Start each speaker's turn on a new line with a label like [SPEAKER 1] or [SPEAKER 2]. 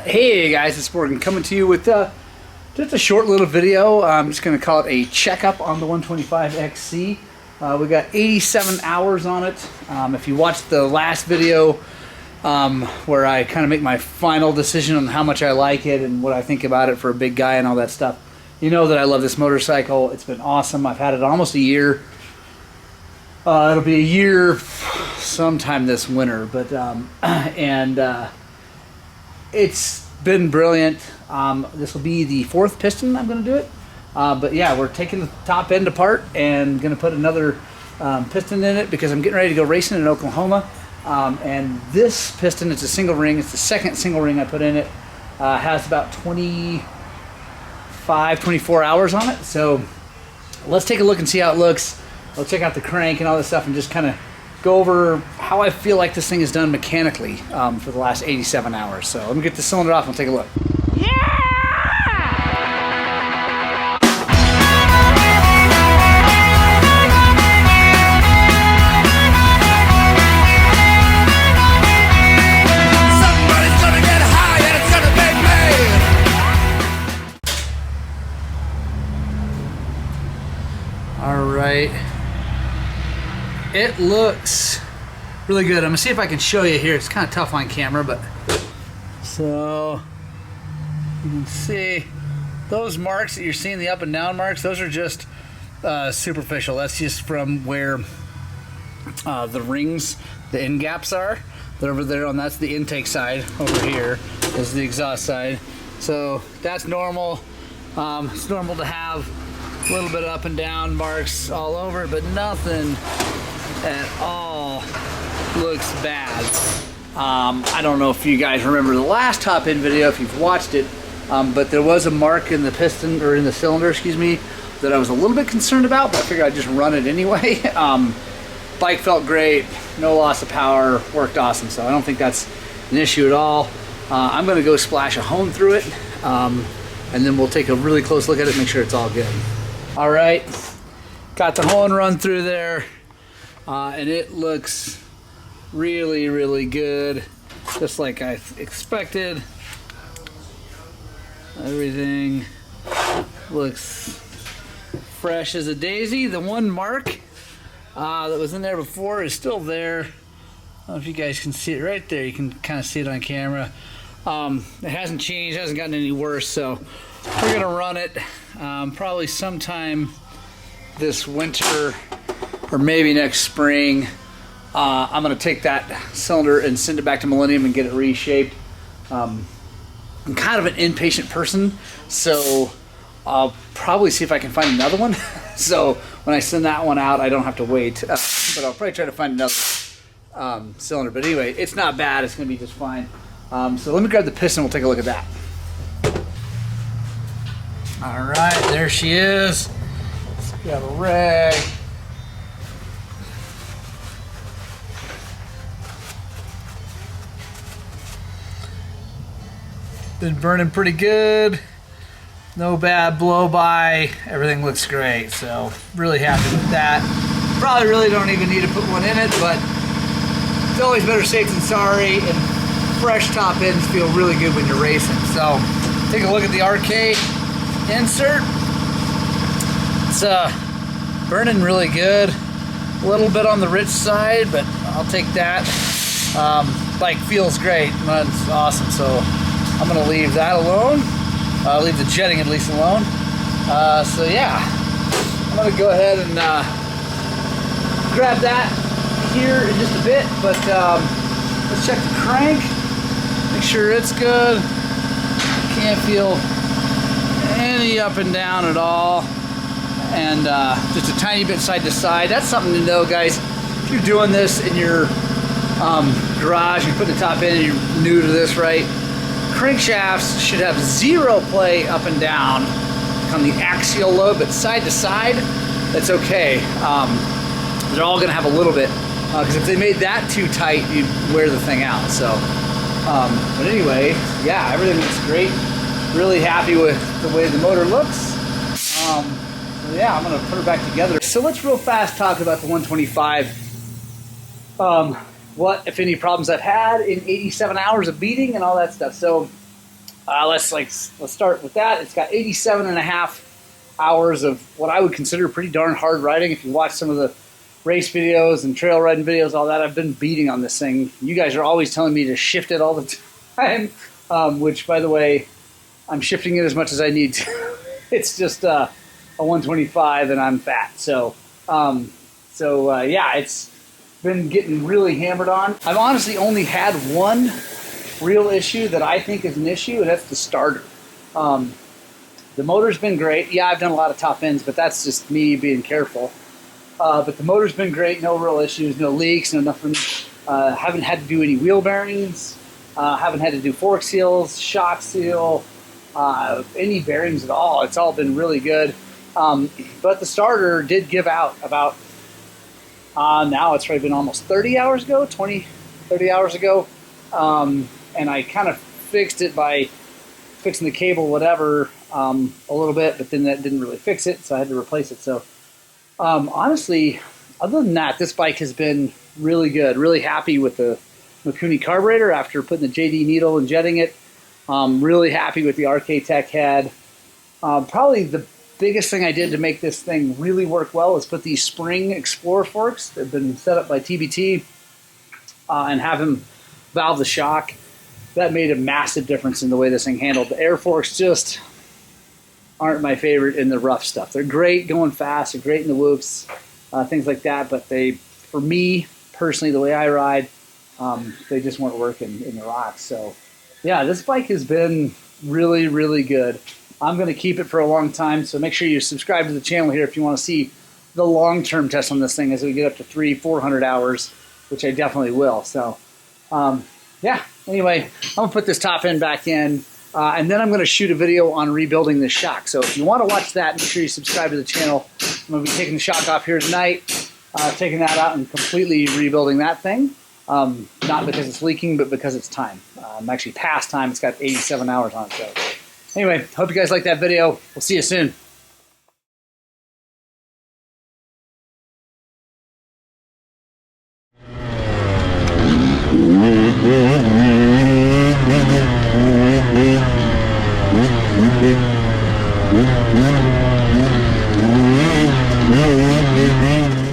[SPEAKER 1] Hey guys, it's Morgan coming to you with just a short little video. I'm just going to call it a checkup on the 125XC. We got 87 hours on it. If you watched the last video where I kind of make my final decision on how much I like it and what I think about it for a big guy and all that stuff, you know that I love this motorcycle. It's been awesome. I've had it almost a year. It'll be a year sometime this winter, but it's been brilliant. This will be the fourth piston I'm going to do it. But yeah, we're taking the top end apart and going to put another piston in it because I'm getting ready to go racing in Oklahoma. And this piston, it's a single ring. It's the second single ring I put in it. Has about 24 hours on it. So let's take a look and see how it looks. I'll check out the crank and all this stuff and just kind of go over how I feel like this thing is done mechanically for the last 87 hours. So let me get the cylinder off and take a look. All right. It looks really good. I'm gonna see if I can show you here. It's kind of tough on camera, but so you can see those marks that you're seeing, the up and down marks, those are just superficial. That's just from where the rings, the end gaps are. They're over there, and that's the intake side. Over here is the exhaust side. So that's normal. It's normal to have a little bit up and down marks all over, but nothing at all looks bad. I don't know if you guys remember the last top end video, if you've watched it, but there was a mark in the piston, or in the cylinder, excuse me, that I was a little bit concerned about, but I figured I'd just run it anyway. Bike felt great, no loss of power, worked awesome, so I don't think that's an issue at all. I'm gonna go splash a hone through it, and then we'll take a really close look at it, make sure it's all good. All right, got the hone run through there. And it looks really, really good, just like I expected. Everything looks fresh as a daisy. The one mark that was in there before is still there. I don't know if you guys can see it right there. You can kind of see it on camera. It hasn't changed, hasn't gotten any worse, so we're gonna run it probably sometime this winter or maybe next spring. I'm gonna take that cylinder and send it back to Millennium and get it reshaped. I'm kind of an impatient person, so I'll probably see if I can find another one. So when I send that one out, I don't have to wait, but I'll probably try to find another cylinder. But anyway, it's not bad, it's gonna be just fine. So let me grab the piston, we'll take a look at that. All right, there she is. Let's grab a rag. Been burning pretty good. No bad blow by. Everything looks great, so really happy with that. Probably really don't even need to put one in it, but it's always better safe than sorry, and fresh top ends feel really good when you're racing. So take a look at the RK insert. It's burning really good. A little bit on the rich side, but I'll take that. Bike feels great. That's awesome. So I'm gonna leave that alone. Leave the jetting at least alone. So yeah, I'm gonna go ahead and grab that here in just a bit. But let's check the crank. Make sure it's good. Can't feel any up and down at all, and just a tiny bit side to side. That's something to know, guys. If you're doing this in your garage, you're putting the top in and you're new to this, right? Crankshafts should have zero play up and down on the axial load, but side to side, that's okay. They're all gonna have a little bit, because if they made that too tight, you'd wear the thing out. So, but anyway, yeah, everything looks great. Really happy with the way the motor looks. So yeah, I'm gonna put her back together. So let's real fast talk about the 125. What, if any, problems I've had in 87 hours of beating and all that stuff. So Let's start with that. It's got 87.5 hours of what I would consider pretty darn hard riding. If you watch some of the race videos and trail riding videos, all that, I've been beating on this thing. You guys are always telling me to shift it all the time, which, by the way, I'm shifting it as much as I need to. It's just a 125 and I'm fat. So yeah, it's been getting really hammered on. I've honestly only had one real issue that I think is an issue, and that's the starter. The motor's been great. Yeah, I've done a lot of top ends, but that's just me being careful. But the motor's been great, no real issues, no leaks, no nothing. Haven't had to do any wheel bearings. Haven't had to do fork seals, shock seal, any bearings at all. It's all been really good. But the starter did give out about, now it's probably been almost 30 hours ago, 30 hours ago. And I kind of fixed it by fixing the cable, whatever, a little bit, but then that didn't really fix it, so I had to replace it. So honestly, other than that, this bike has been really good. Really happy with the Mikuni carburetor after putting the JD needle and jetting it. Really happy with the RK Tech head. Probably the biggest thing I did to make this thing really work well is put these spring Explorer forks that have been set up by TBT and have them valve the shock. That made a massive difference in the way this thing handled. The air forks just aren't my favorite in the rough stuff. They're great going fast, they're great in the whoops, things like that, but they, for me personally, the way I ride, they just weren't working in the rocks. So yeah, this bike has been really, really good. I'm going to keep it for a long time, so make sure you subscribe to the channel here if you want to see the long-term test on this thing as we get up to 300-400 hours, which I definitely will. So yeah, anyway, I'm going to put this top end back in, and then I'm going to shoot a video on rebuilding this shock. So if you want to watch that, make sure you subscribe to the channel. I'm going to be taking the shock off here tonight, taking that out and completely rebuilding that thing. Not because it's leaking, but because it's time. I'm actually past time. It's got 87 hours on it. So anyway, hope you guys like that video. We'll see you soon.
[SPEAKER 2] Mm-hmm.